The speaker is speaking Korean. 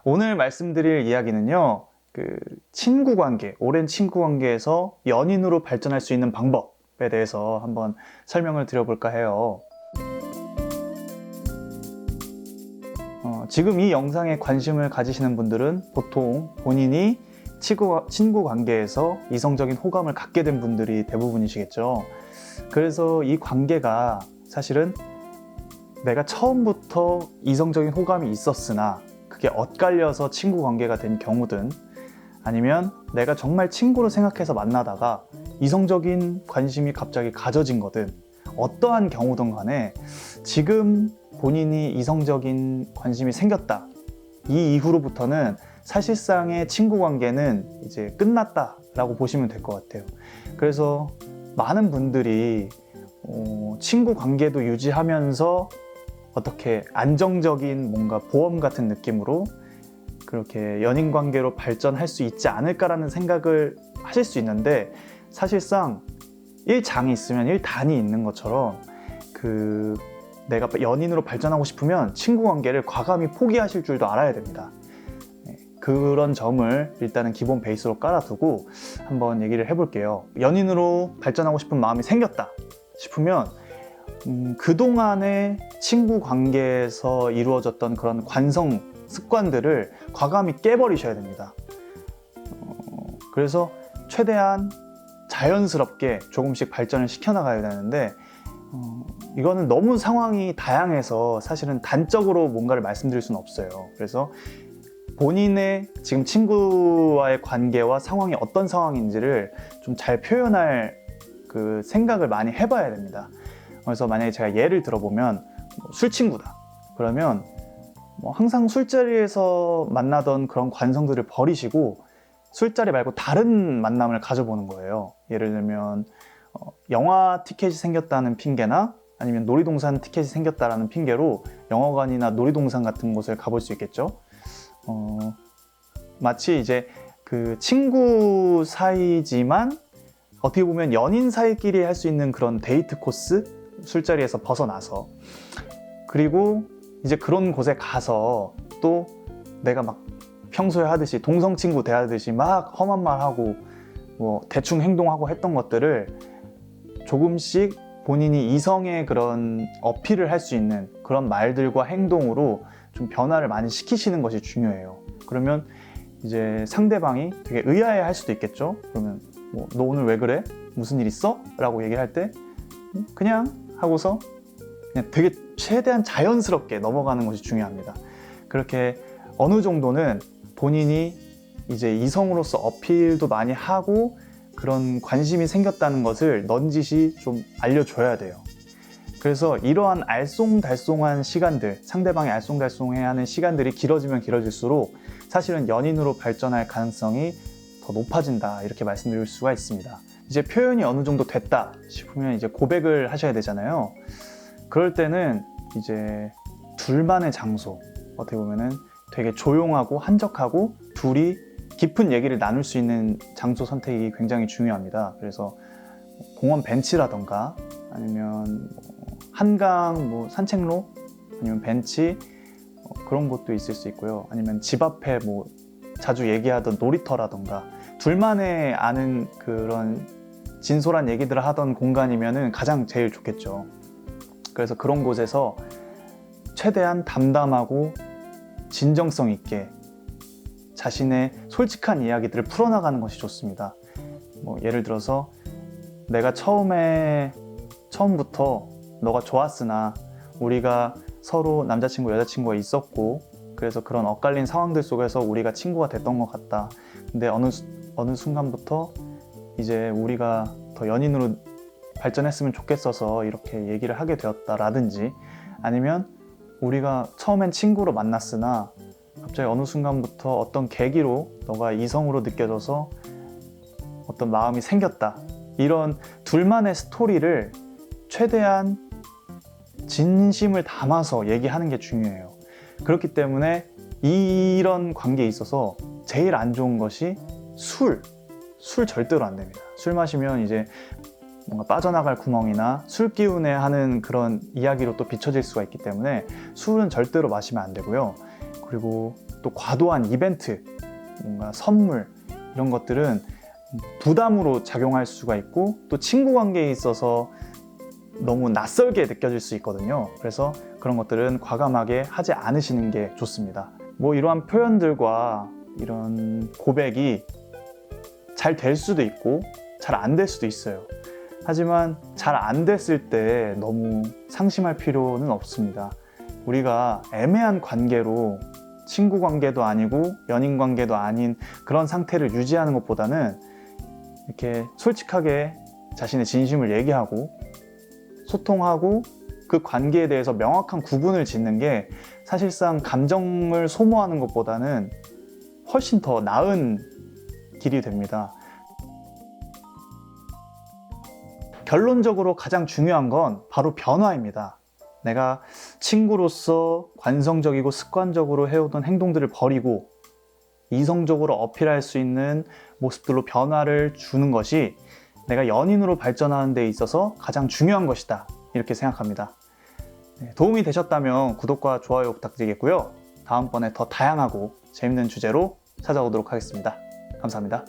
오늘 말씀드릴 이야기는요, 친구 관계, 오랜 친구 관계에서 연인으로 발전할 수 있는 방법에 대해서 한번 설명을 드려볼까 해요. 지금 이 영상에 관심을 가지시는 분들은 보통 본인이 친구 관계에서 이성적인 호감을 갖게 된 분들이 대부분이시겠죠. 그래서 이 관계가 사실은 내가 처음부터 이성적인 호감이 있었으나 그게 엇갈려서 친구 관계가 된 경우든, 아니면 내가 정말 친구로 생각해서 만나다가 이성적인 관심이 갑자기 가져진 거든, 어떠한 경우든 간에 지금 본인이 이성적인 관심이 생겼다, 이 이후로부터는 사실상의 친구 관계는 이제 끝났다라고 보시면 될 것 같아요. 그래서 많은 분들이 친구 관계도 유지하면서 어떻게 안정적인 뭔가 보험 같은 느낌으로 그렇게 연인 관계로 발전할 수 있지 않을까라는 생각을 하실 수 있는데, 사실상 1장이 있으면 1단이 있는 것처럼 내가 연인으로 발전하고 싶으면 친구 관계를 과감히 포기하실 줄도 알아야 됩니다. 그런 점을 일단은 기본 베이스로 깔아두고 한번 얘기를 해볼게요. 연인으로 발전하고 싶은 마음이 생겼다 싶으면 그동안의 친구 관계에서 이루어졌던 그런 관성 습관들을 과감히 깨버리셔야 됩니다. 그래서 최대한 자연스럽게 조금씩 발전을 시켜나가야 되는데, 이거는 너무 상황이 다양해서 사실은 단적으로 뭔가를 말씀드릴 수는 없어요. 그래서 본인의 지금 친구와의 관계와 상황이 어떤 상황인지를 좀 잘 표현할 생각을 많이 해봐야 됩니다. 그래서 만약에 제가 예를 들어보면 술친구다 그러면 항상 술자리에서 만나던 그런 관성들을 버리시고 술자리 말고 다른 만남을 가져보는 거예요. 예를 들면 영화 티켓이 생겼다는 핑계나 아니면 놀이동산 티켓이 생겼다라는 핑계로 영화관이나 놀이동산 같은 곳을 가볼 수 있겠죠. 마치 이제 친구 사이지만 어떻게 보면 연인 사이끼리 할 수 있는 그런 데이트 코스, 술자리에서 벗어나서, 그리고 이제 그런 곳에 가서 또 내가 막 평소에 하듯이 동성 친구 대하듯이 막 험한 말하고 대충 행동하고 했던 것들을 조금씩 본인이 이성의 그런 어필을 할 수 있는 그런 말들과 행동으로 좀 변화를 많이 시키시는 것이 중요해요. 그러면 이제 상대방이 되게 의아해 할 수도 있겠죠. 그러면 너 오늘 왜 그래? 무슨 일 있어? 라고 얘기를 할 때 그냥 하고서 그냥 되게 최대한 자연스럽게 넘어가는 것이 중요합니다. 그렇게 어느 정도는 본인이 이제 이성으로서 어필도 많이 하고 그런 관심이 생겼다는 것을 넌지시 좀 알려줘야 돼요. 그래서 이러한 알쏭달쏭한 시간들, 상대방이 알쏭달쏭해하는 시간들이 길어지면 길어질수록 사실은 연인으로 발전할 가능성이 더 높아진다, 이렇게 말씀드릴 수가 있습니다. 이제 표현이 어느 정도 됐다 싶으면 이제 고백을 하셔야 되잖아요. 그럴 때는 이제 둘만의 장소, 어떻게 보면은 되게 조용하고 한적하고 둘이 깊은 얘기를 나눌 수 있는 장소 선택이 굉장히 중요합니다. 그래서 공원 벤치라던가 아니면 한강 산책로, 아니면 벤치, 그런 곳도 있을 수 있고요. 아니면 집 앞에 자주 얘기하던 놀이터라던가, 둘만의 아는 그런 진솔한 얘기들을 하던 공간이면은 가장 제일 좋겠죠. 그래서 그런 곳에서 최대한 담담하고 진정성 있게 자신의 솔직한 이야기들을 풀어나가는 것이 좋습니다. 예를 들어서 내가 처음부터 너가 좋았으나 우리가 서로 남자친구 여자친구가 있었고 그래서 그런 엇갈린 상황들 속에서 우리가 친구가 됐던 것 같다. 근데 어느 순간부터 이제 우리가 더 연인으로 발전했으면 좋겠어서 이렇게 얘기를 하게 되었다라든지, 아니면 우리가 처음엔 친구로 만났으나 갑자기 어느 순간부터 어떤 계기로 너가 이성으로 느껴져서 어떤 마음이 생겼다. 이런 둘만의 스토리를 최대한 진심을 담아서 얘기하는 게 중요해요. 그렇기 때문에 이런 관계에 있어서 제일 안 좋은 것이 술 절대로 안 됩니다. 술 마시면 이제 뭔가 빠져나갈 구멍이나 술 기운에 하는 그런 이야기로 또 비춰질 수가 있기 때문에 술은 절대로 마시면 안 되고요. 그리고 또 과도한 이벤트, 뭔가 선물 이런 것들은 부담으로 작용할 수가 있고 또 친구 관계에 있어서 너무 낯설게 느껴질 수 있거든요. 그래서 그런 것들은 과감하게 하지 않으시는 게 좋습니다. 뭐 이러한 표현들과 이런 고백이 잘 될 수도 있고 잘 안 될 수도 있어요. 하지만 잘 안 됐을 때 너무 상심할 필요는 없습니다. 우리가 애매한 관계로 친구 관계도 아니고 연인 관계도 아닌 그런 상태를 유지하는 것보다는 이렇게 솔직하게 자신의 진심을 얘기하고 소통하고 그 관계에 대해서 명확한 구분을 짓는 게 사실상 감정을 소모하는 것보다는 훨씬 더 나은 길이 됩니다. 결론적으로 가장 중요한 건 바로 변화입니다. 내가 친구로서 관성적이고 습관적으로 해오던 행동들을 버리고 이성적으로 어필할 수 있는 모습들로 변화를 주는 것이 내가 연인으로 발전하는 데 있어서 가장 중요한 것이다, 이렇게 생각합니다. 도움이 되셨다면 구독과 좋아요 부탁드리겠고요. 다음번에 더 다양하고 재밌는 주제로 찾아오도록 하겠습니다. 감사합니다.